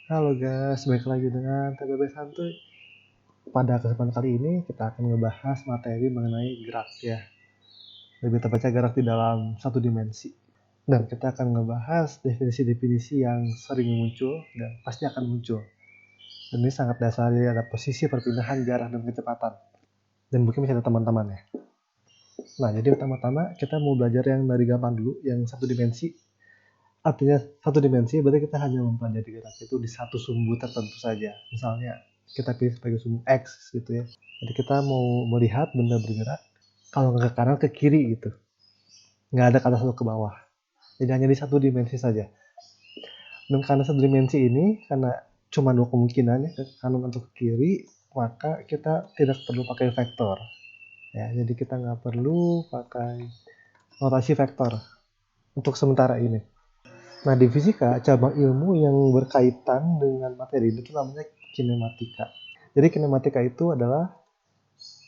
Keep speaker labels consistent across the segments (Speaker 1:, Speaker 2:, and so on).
Speaker 1: Halo guys, balik lagi dengan TBB Santuy. Pada kesempatan kali ini kita akan ngebahas materi mengenai gerak ya. Lebih tepatnya gerak di dalam satu dimensi. Dan kita akan ngebahas definisi-definisi yang sering muncul dan pasti akan muncul. Dan ini sangat dasar, ada posisi perpindahan jarak dan kecepatan. Dan mungkin bisa ada teman-teman ya. Nah, jadi pertama-tama kita mau belajar yang dari gampang dulu, yang satu dimensi. Artinya satu dimensi berarti kita hanya mempelajari gerak itu di satu sumbu tertentu saja. Misalnya kita pilih sebagai sumbu X gitu ya. Jadi kita mau melihat benda bergerak kalau nggak ke kanan ke kiri gitu. Nggak ada kata satu ke bawah. Jadi hanya di satu dimensi saja. Dan karena satu dimensi ini, karena cuma dua kemungkinan ya, ke kanan atau ke kiri, maka kita tidak perlu pakai vektor. Ya, jadi kita nggak perlu pakai notasi vektor untuk sementara ini. Nah, di fisika, cabang ilmu yang berkaitan dengan materi itu namanya kinematika. Jadi kinematika itu adalah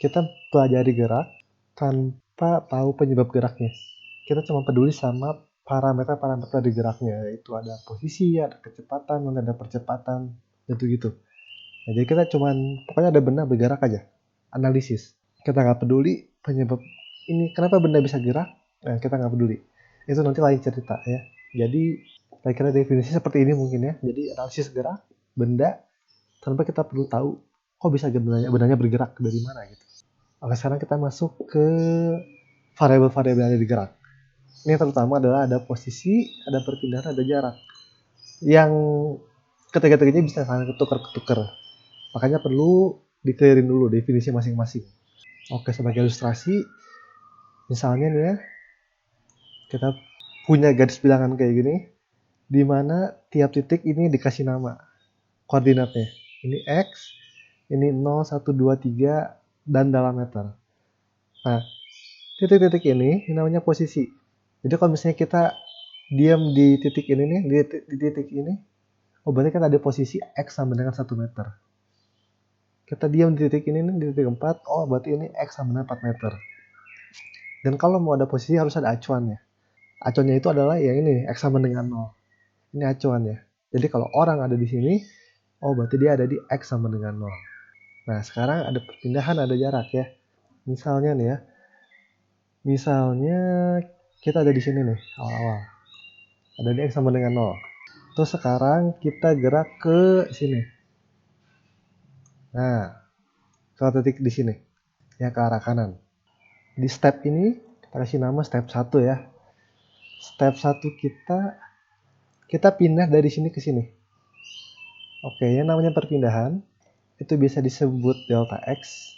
Speaker 1: kita pelajari gerak tanpa tahu penyebab geraknya. Kita cuma peduli sama parameter-parameter di geraknya, yaitu ada posisi, ada kecepatan, ada percepatan, gitu-gitu. Nah, jadi kita pokoknya ada benda bergerak aja, analisis. Kita nggak peduli penyebab ini, kenapa benda bisa gerak, nah, kita nggak peduli. Itu nanti lain cerita ya. Jadi saya kira definisi seperti ini mungkin ya. Jadi analisis gerak benda tanpa kita perlu tahu kok bisa bendanya bergerak dari mana gitu. Oke, sekarang kita masuk ke variabel-variabel yang ada di gerak. Ini terutama adalah ada posisi, ada perpindahan, ada jarak. Yang ketiga-tiganya bisa saling ketukar-ketukar. Makanya perlu di-clearin dulu definisi masing-masing. Oke, sebagai ilustrasi, misalnya nih ya, kita punya garis bilangan kayak gini, di mana tiap titik ini dikasih nama koordinatnya. Ini X, ini 0, 1, 2, 3, dan dalam meter. Nah, titik-titik ini namanya posisi. Jadi kalau misalnya kita diam di titik ini nih, di titik ini, oh berarti kan ada posisi X sama dengan 1 meter. Kita diam di titik ini nih, di titik 4, oh berarti ini X sama dengan 4 meter. Dan kalau mau ada posisi harus ada acuannya. Acuannya itu adalah yang ini, X sama dengan 0. Ini acuannya. Jadi kalau orang ada di sini, oh berarti dia ada di X sama dengan 0. Nah, sekarang ada perpindahan, ada jarak ya. Misalnya nih ya, misalnya kita ada di sini nih, awal-awal. Ada di X sama dengan 0. Terus sekarang kita gerak ke sini. Nah, ke titik di sini. Ya, ke arah kanan. Di step ini, kita kasih nama step 1 ya. Step 1 kita pindah dari sini ke sini. Oke, yang namanya perpindahan, itu bisa disebut delta X.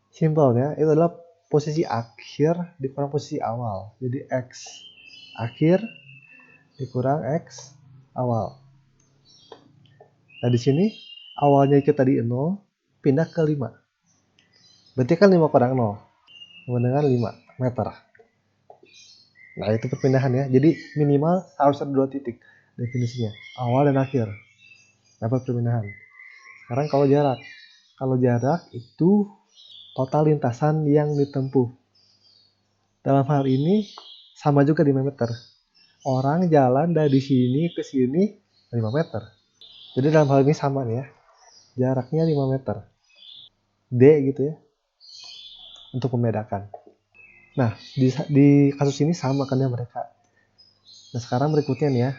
Speaker 1: Simpelnya, itu adalah posisi akhir dikurang posisi awal. Jadi X akhir dikurang X awal. Nah, di sini awalnya kita di 0, pindah ke 5. Berarti kan 5 kurang 0, sama dengan 5 meter. Nah, itu perpindahan ya. Jadi minimal harus ada 2 titik definisinya, awal dan akhir. Dapat perpindahan. Sekarang kalau jarak. Kalau jarak itu total lintasan yang ditempuh. Dalam hal ini sama juga 5 meter. Orang jalan dari sini ke sini 5 meter. Jadi dalam hal ini sama nih ya. Jaraknya 5 meter. D gitu ya. Untuk membedakan. Nah, di kasus ini sama kan ya mereka. Nah, sekarang berikutnya nih ya.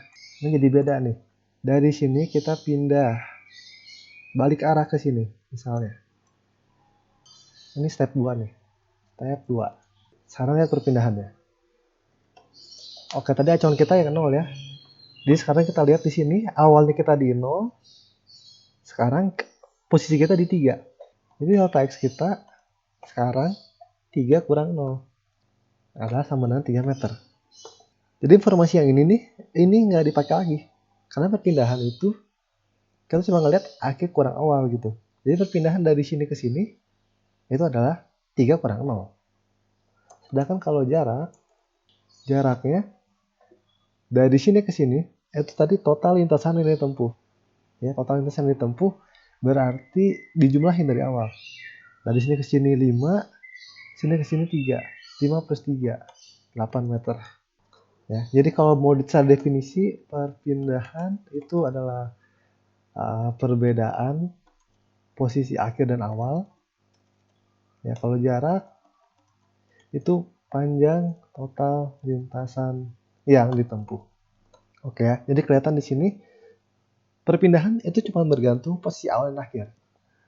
Speaker 1: Ini jadi beda nih. Dari sini kita pindah. Balik arah ke sini misalnya. Ini step 2 nih. Step 2. Sekarang lihat perpindahannya. Oke, tadi acuan kita yang 0 ya. Jadi sekarang kita lihat di sini, awalnya kita di 0, sekarang posisi kita di 3. Jadi delta X kita sekarang 3 kurang 0 adalah sama dengan 3 meter. Jadi informasi yang ini nih, ini nggak dipakai lagi. Karena perpindahan itu, kita cuma ngeliat akhir kurang awal gitu. Jadi perpindahan dari sini ke sini, itu adalah 3 kurang 0. Sedangkan kalau jaraknya dari sini ke sini, itu tadi total lintasan yang ditempuh. Ya, total lintasan yang ditempuh berarti dijumlahin dari awal. Dari sini ke sini 5, sini ke sini 3. 5 plus 3, 8 meter. Ya, jadi kalau mau dicari definisi perpindahan itu adalah perbedaan posisi akhir dan awal. Ya, kalau jarak itu panjang total lintasan yang ditempuh. Oke ya, jadi kelihatan di sini perpindahan itu cuma bergantung posisi awal dan akhir.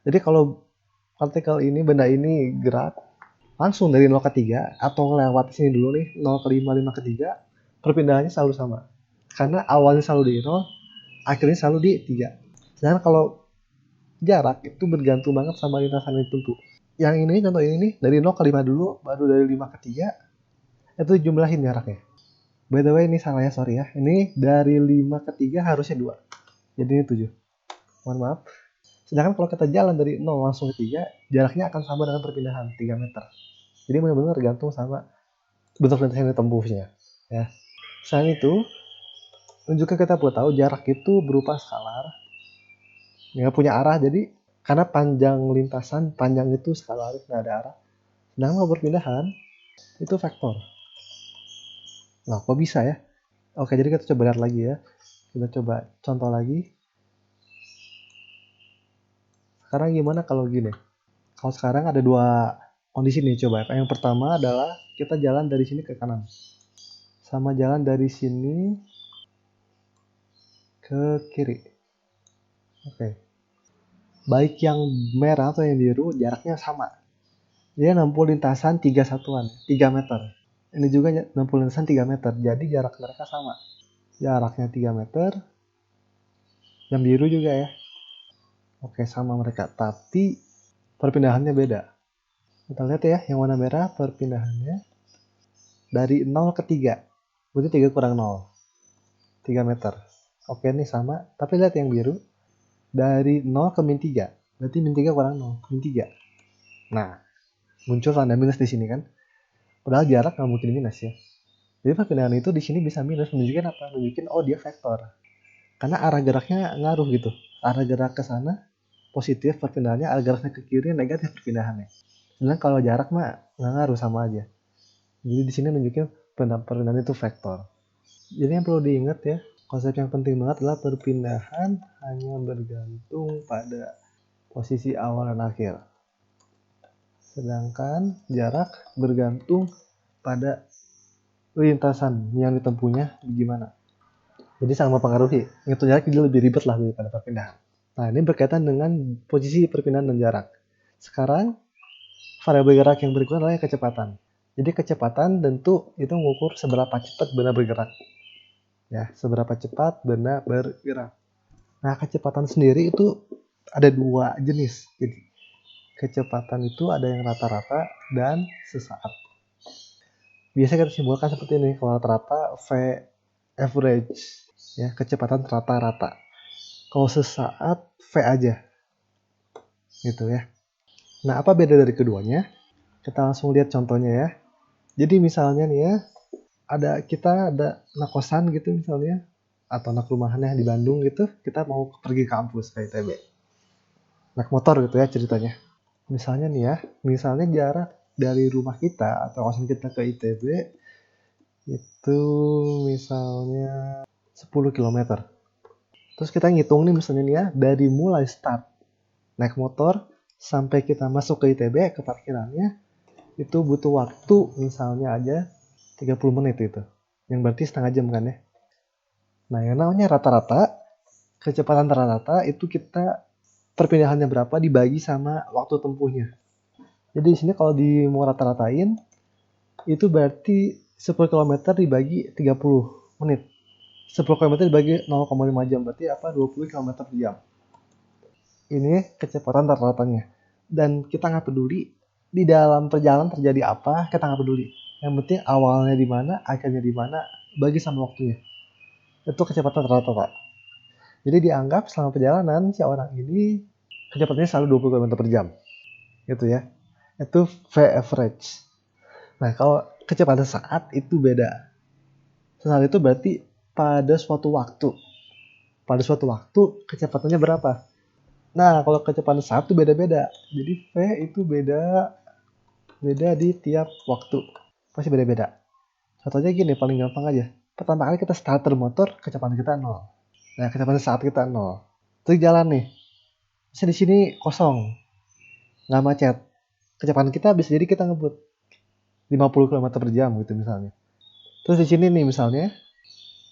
Speaker 1: Jadi kalau partikel ini, benda ini gerak langsung dari 0 ke 3 atau lewat sini dulu nih, 0 ke 5, 5 ke 3, perpindahannya selalu sama. Karena awalnya selalu di 0, akhirnya selalu di 3. Sedangkan kalau jarak itu bergantung banget sama lintasan yang ditempuh. Yang ini, contoh ini nih, dari 0 ke 5 dulu, baru dari 5 ke 3, itu jumlahin jaraknya. By the way, ini salah ya, sorry ya. Ini dari 5 ke 3 harusnya 2. Jadi ini 7. Mohon maaf. Sedangkan kalau kita jalan dari 0 langsung ke 3, jaraknya akan sama dengan perpindahan 3 meter. Jadi benar-benar tergantung sama bentuk lintasan yang ditempuhnya. Ya. Selain itu, juga kita perlu tahu jarak itu berupa skalar. Nggak punya arah, jadi karena panjang lintasan, panjang itu skalar, nggak ada arah. Sedangkan kalau perpindahan, itu vektor. Nah, kok bisa ya? Oke, jadi kita coba lihat lagi ya. Kita coba contoh lagi. Sekarang gimana kalau gini? Kalau sekarang ada dua kondisi nih, coba. Yang pertama adalah kita jalan dari sini ke kanan. Sama jalan dari sini ke kiri. Oke. Baik yang merah atau yang biru, jaraknya sama. Dia nempuh lintasan 3 satuan, 3 meter. Ini juga nempuh lintasan 3 meter, jadi jarak mereka sama. Jaraknya 3 meter. Yang biru juga ya. Oke, sama mereka, tapi perpindahannya beda. Kita lihat ya, yang warna merah perpindahannya dari 0 ke 3. Berarti 3 kurang 0. 3 meter. Oke, ini sama. Tapi lihat yang biru. Dari 0 ke min 3. Berarti min 3 kurang 0. Min 3. Nah, muncul tanda minus di sini kan. Padahal jarak nggak mungkin minus ya. Jadi perpindahan itu di sini bisa minus. Menunjukkan apa? Menunjukkan oh dia vektor. Karena arah geraknya ngaruh gitu. Arah gerak ke sana positif perpindahannya, arah geraknya ke kiri negatif perpindahannya. Sedangkan kalau jarak mah nggak ngaruh, sama aja. Jadi di sini nunjukin perpindahan itu vektor. Jadi yang perlu diingat ya, konsep yang penting banget adalah perpindahan hanya bergantung pada posisi awal dan akhir. Sedangkan jarak bergantung pada lintasan yang ditempuhnya gimana. Jadi sangat mempengaruhi. Ngitung jarak jadi lebih ribet lah daripada perpindahan. Nah, ini berkaitan dengan posisi perpindahan dan jarak. Sekarang, variabel gerak yang berikutnya adalah kecepatan. Jadi kecepatan tentu itu mengukur seberapa cepat benda bergerak. Ya, seberapa cepat benda bergerak. Nah, kecepatan sendiri itu ada dua jenis. Jadi, kecepatan itu ada yang rata-rata dan sesaat. Biasanya kita simpulkan seperti ini. Kalau rata-rata, V average. Ya, kecepatan rata-rata. Kalau sesaat, V aja. Gitu ya. Nah, apa beda dari keduanya? Kita langsung lihat contohnya ya. Jadi misalnya nih ya, kita ada anak kosan gitu misalnya, atau anak rumahannya di Bandung gitu, kita mau pergi kampus ke ITB. Naik motor gitu ya ceritanya. Misalnya nih ya, misalnya jarak dari rumah kita atau kosan kita ke ITB itu misalnya 10 km. Terus kita ngitung nih misalnya nih ya, dari mulai start naik motor sampai kita masuk ke ITB, ke parkirannya, itu butuh waktu misalnya aja 30 menit itu. Yang berarti setengah jam kan ya. Nah, yang namanya rata-rata, kecepatan rata-rata itu kita perpindahannya berapa dibagi sama waktu tempuhnya. Jadi di sini kalau di mau rata-ratain, itu berarti 10 km dibagi 30 menit. 10 km dibagi 0,5 jam, berarti apa? 20 km per jam. Ini kecepatan rata-ratanya. Dan kita nggak peduli di dalam perjalanan terjadi apa, kita nggak peduli. Yang penting awalnya di mana, akhirnya di mana, bagi sama waktunya. Itu kecepatan rata-rata. Jadi dianggap selama perjalanan si orang ini kecepatannya selalu 20 km per jam. Gitu ya. Itu V average. Nah, kalau kecepatan saat itu beda. Saat itu berarti pada suatu waktu. Pada suatu waktu kecepatannya berapa? Nah, kalau kecepatan saat itu beda-beda. Jadi V itu beda di tiap waktu. Pasti beda-beda. Contohnya gini, paling gampang aja. Pertama kali kita starter motor, kecepatan kita 0. Nah, kecepatan saat kita 0. Terus jalan nih. Misalnya di sini kosong, nggak macet. Kecepatan kita bisa jadi kita ngebut 50 km per jam gitu misalnya. Terus di sini nih misalnya,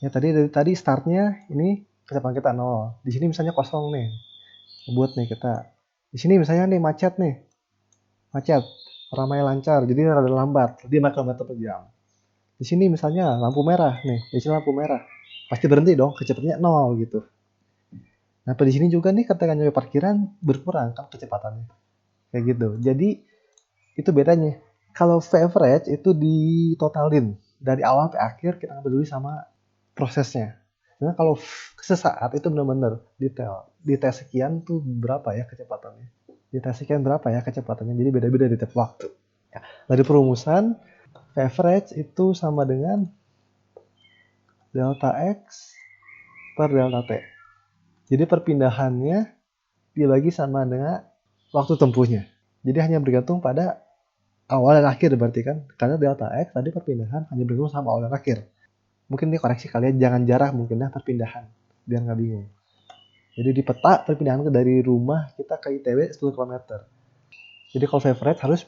Speaker 1: ya tadi dari tadi startnya ini kecepatan kita 0. Di sini misalnya kosong nih, ngebut nih kita. Di sini misalnya nih macet nih, macet, ramai lancar, jadi rada lambat, 5 km per jam. Di sini misalnya lampu merah nih, di sini lampu merah, pasti berhenti dong, kecepatannya 0 gitu. Nah, di sini juga nih ketika nyampe parkiran berkurang kan kecepatannya. Kayak gitu. Jadi itu bedanya. Kalau average itu ditotalin dari awal sampai akhir, kita nggak peduli sama prosesnya. Nah, kalau sesaat itu benar-benar detail. Di tes sekian tuh berapa ya kecepatannya? Di tes sekian berapa ya kecepatannya? Jadi beda-beda di tiap waktu. Ya, dari perumusan, average itu sama dengan delta X per delta T. Jadi perpindahannya dibagi sama dengan waktu tempuhnya. Jadi hanya bergantung pada awal dan akhir berarti kan. Karena delta X tadi perpindahan hanya bergantung sama awal dan akhir. Mungkin ini koreksi kalian jangan jarak mungkin ya perpindahan. Biar nggak bingung. Jadi di peta perpindahan dari rumah kita ke ITB 10 km. Jadi kalau average harus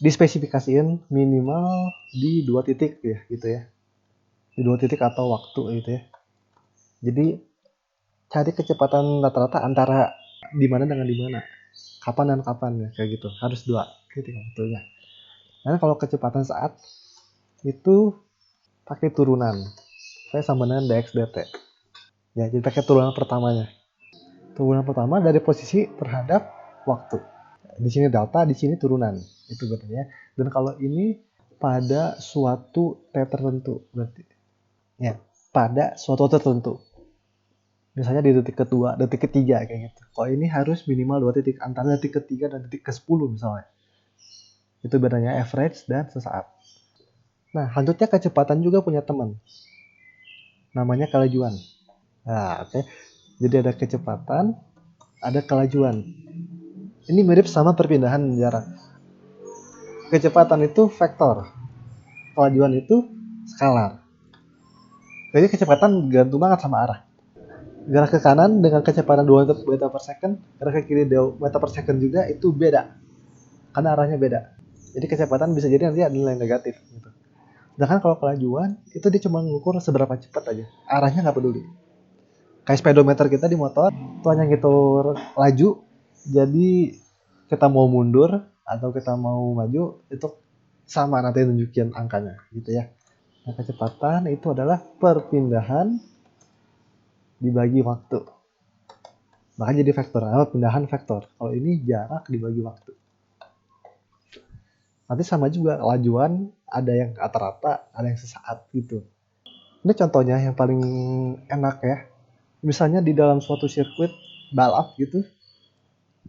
Speaker 1: dispesifikasiin minimal di 2 titik ya gitu ya. Di 2 titik atau waktu gitu ya. Jadi cari kecepatan rata-rata antara di mana dengan di mana. Kapan dan kapan ya kayak gitu. Harus 2 titik waktunya. Karena kalau kecepatan saat itu pakai turunan. Saya sama dengan dx dt. Ya, jadi pakai turunan pertamanya. Turunan pertama dari posisi terhadap waktu. Di sini delta, di sini turunan. Itu bedanya. Dan kalau ini pada suatu t tertentu berarti. Ya, pada suatu tertentu. Misalnya di detik kedua, detik ketiga kayak gitu. Kalau ini harus minimal 2 titik antara detik ketiga dan detik ke-10 misalnya. Itu bedanya average dan sesaat. Nah, selanjutnya kecepatan juga punya teman. Namanya kelajuan. Nah, oke. Jadi ada kecepatan, ada kelajuan. Ini mirip sama perpindahan jarak. Kecepatan itu vektor, kelajuan itu skalar. Jadi kecepatan gantung banget sama arah. Gerak ke kanan dengan kecepatan 2 meter per second, gerak ke kiri 2 meter per second juga itu beda. Karena arahnya beda. Jadi kecepatan bisa jadi nanti ada nilai negatif. Gitu. Sedangkan kalau kelajuan, itu dia cuma mengukur seberapa cepat aja. Arahnya nggak peduli. Kayak speedometer kita di motor, itu hanya ngitung laju. Jadi kita mau mundur atau kita mau maju, itu sama nanti nunjukin angkanya gitu ya. Nah, kecepatan itu adalah perpindahan dibagi waktu. Makanya jadi vektor, pindahan vektor. Kalau ini jarak dibagi waktu. Nanti sama juga kelajuan, ada yang rata-rata, ada yang sesaat gitu. Ini contohnya yang paling enak ya. Misalnya di dalam suatu sirkuit balap gitu,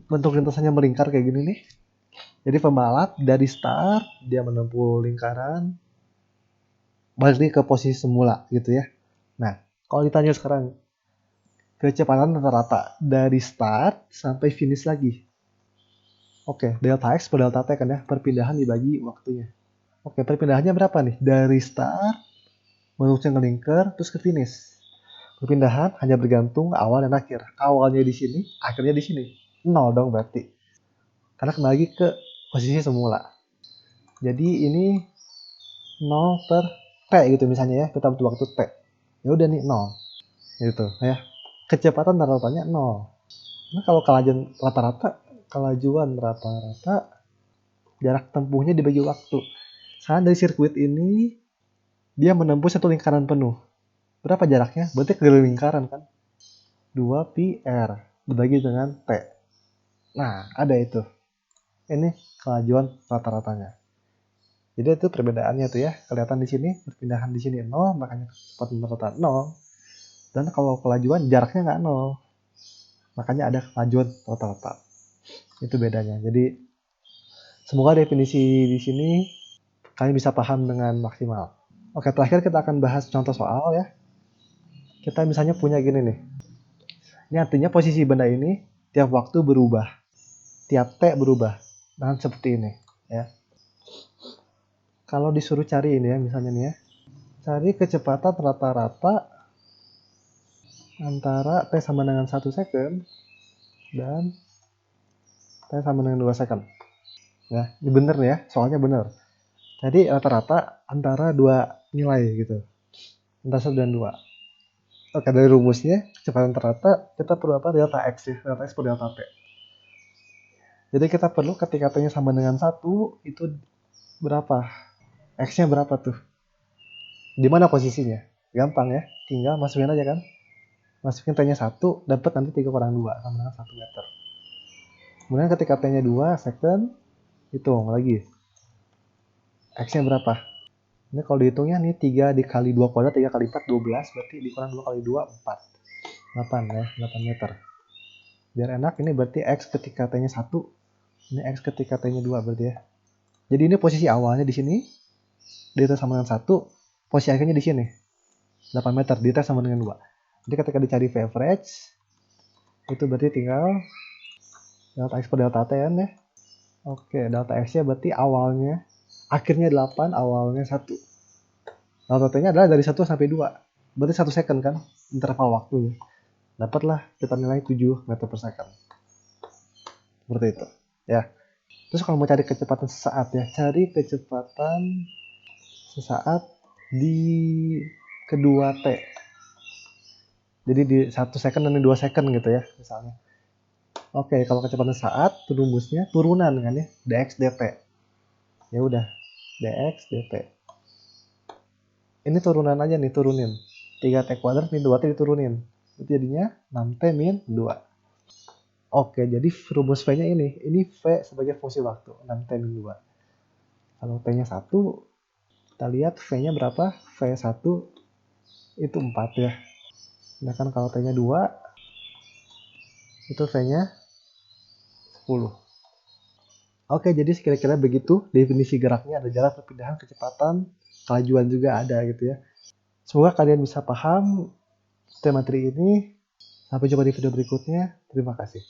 Speaker 1: bentuk lintasannya melingkar kayak gini nih. Jadi pembalap dari start dia menempuh lingkaran, balik ke posisi semula gitu ya. Nah, kalau ditanya sekarang kecepatan rata-rata dari start sampai finish lagi. Oke, delta X per delta T kan ya, perpindahan dibagi waktunya. Oke, perpindahannya berapa nih? Dari start, bentuknya ngelingkar, terus ke finish. Perpindahan hanya bergantung awal dan akhir. Awalnya di sini, akhirnya di sini. 0 dong berarti. Karena kembali lagi ke posisi semula. Jadi ini 0 per T gitu misalnya ya, kita butuh waktu T. Ya udah nih 0. Gitu ya. Kecepatan rata-ratanya 0. Nah, kalau kelajuan rata-rata jarak tempuhnya dibagi waktu. Sekarang dari sirkuit ini dia menempuh satu lingkaran penuh. Berapa jaraknya? Berarti keliling lingkaran kan? 2 pi r dibagi dengan T. Nah, ada itu. Ini kelajuan rata-ratanya. Jadi itu perbedaannya tuh ya. Kelihatan di sini, perpindahan di sini 0, makanya kecepatan rata 0. Dan kalau kelajuan jaraknya nggak 0. Makanya ada kelajuan rata-rata. Itu bedanya. Jadi semoga definisi di sini kalian bisa paham dengan maksimal. Oke, terakhir kita akan bahas contoh soal ya. Kita misalnya punya gini nih. Ini artinya posisi benda ini tiap waktu berubah. Tiap T berubah. Nah, seperti ini ya. Kalau disuruh cari ini ya, misalnya nih ya. Cari kecepatan rata-rata antara T sama dengan 1 second dan T sama dengan 2 second. Nah, ini bener nih ya, soalnya bener. Jadi rata-rata antara dua nilai gitu, antara 1 dan 2. Oke, dari rumusnya, kecepatan rata kita perlu apa? Delta X ya, delta X per delta T. Jadi kita perlu ketika T-nya sama dengan 1, itu berapa? X-nya berapa tuh? Di mana posisinya? Gampang ya, tinggal masukin aja kan. Masukin T-nya 1, dapat nanti 3 kurang 2 sama dengan 1 meter. Kemudian ketika T-nya 2 second, hitung lagi. X-nya berapa? Ini kalau dihitungnya nih 3 dikali 2 kuadrat, 3 kali 4, 12. Berarti dikurang 2 kali 2, 4. 8 ya, 8 meter. Biar enak, ini berarti X ketika T-nya 1. Ini X ketika T-nya 2 berarti ya. Jadi ini posisi awalnya di sini. Di T sama dengan 1. Posisi akhirnya di sini. 8 meter. Di T sama dengan 2. Jadi ketika dicari V average, itu berarti tinggal delta X per delta T kan ya. Oke, delta X-nya berarti awalnya, akhirnya 8, awalnya 1. Delta T-nya adalah dari 1 sampai 2. Berarti 1 second kan, interval waktunya. Dapatlah kita nilai 7 meter per second. Seperti itu. Ya. Terus kalau mau cari kecepatan sesaat ya, cari kecepatan sesaat di kedua T. Jadi di 1 second dan 2 second gitu ya, misalnya. Oke, kalau kecepatan saat rumusnya turunan kan ya, dx dt. Ya udah, dx dt. Ini turunan aja nih, turunin. 3t kuadrat min 2t diturunin. Itu jadinya 6t min 2. Oke, jadi rumus V-nya ini. Ini V sebagai fungsi waktu, 6t min 2. Kalau T-nya 1, kita lihat V-nya berapa? V1 itu 4 ya. Sedangkan kalau T-nya 2, itu V-nya 10. Oke, jadi kira-kira begitu definisi geraknya. Ada jarak perpindahan, kecepatan, kelajuan juga ada gitu ya. Semoga kalian bisa paham materi ini. Sampai jumpa di video berikutnya. Terima kasih.